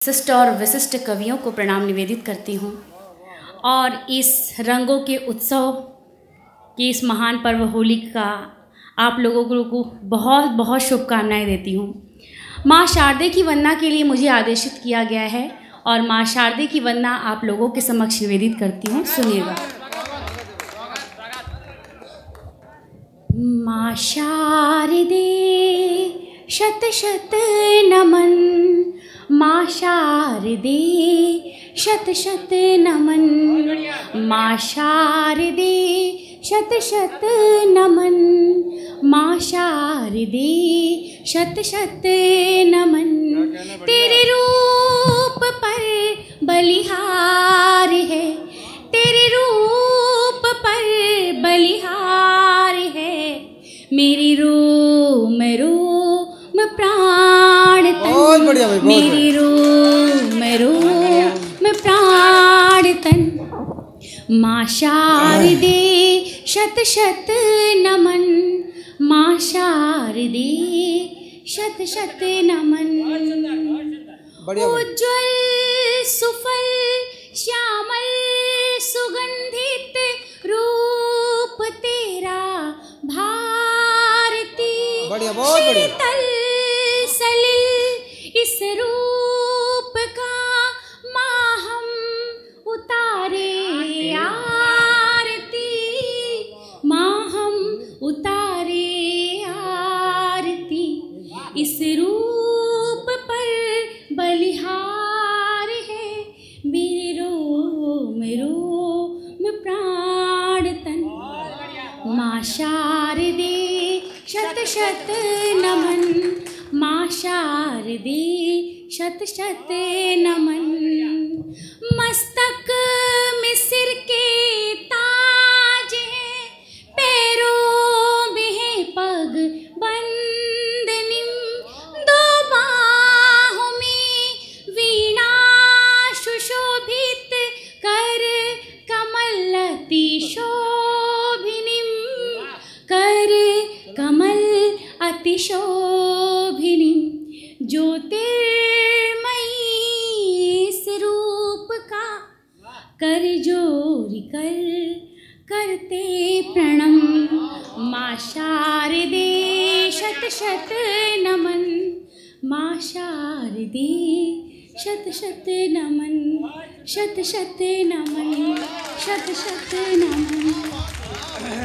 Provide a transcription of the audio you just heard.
विशिष्ट और विशिष्ट कवियों को प्रणाम निवेदित करती हूँ और इस रंगों के उत्सव की इस महान पर्व होली का आप लोगों को बहुत बहुत शुभकामनाएं देती हूँ। माँ शारदे की वंदना के लिए मुझे आदेशित किया गया है और माँ शारदे की वंदना आप लोगों के समक्ष निवेदित करती हूँ। सुनिएगा। माँ शारदे शत शत नमन, माँ शारदे शत शत नमन, माँ शारदे शत शत नमन, माँ शारदे शत शत नमन। तेरे रूप पर बलिहार है, तेरे रूप पर बलिहार है, मेरी रोम रोम प्राण तन, मेरी रोम रोम प्राण तन। माँ शारदे शत शत नमन, माँ शारदे शत शत नमन। उज्ज्वल सुफल श्यामल सुगंधित रूप तेरा भारती, शीतल सलिल इस रूप का माँ हम उतारे आरती, माँ हम उतारे आरती। इस रूप पर बलिहार है, मेरे रोम रोम प्राण तन। माँ शारदे शत शत नमन, माँ शारदे शत शत नमन। मस्तक में सिर के ताज हैं, पैरों में है पग बंदनी, दो बाहों में वीणा सुशोभित कर कमल अति शोभिनी, कर कमल अति शोभिनी। ज्योतिर्मयी इस रूप का कर जोर कर करते प्रणम। माँ शारदे शत शत नमन, माँ शारदे शत शत नमन, शत शत नमन, शत शत नमन।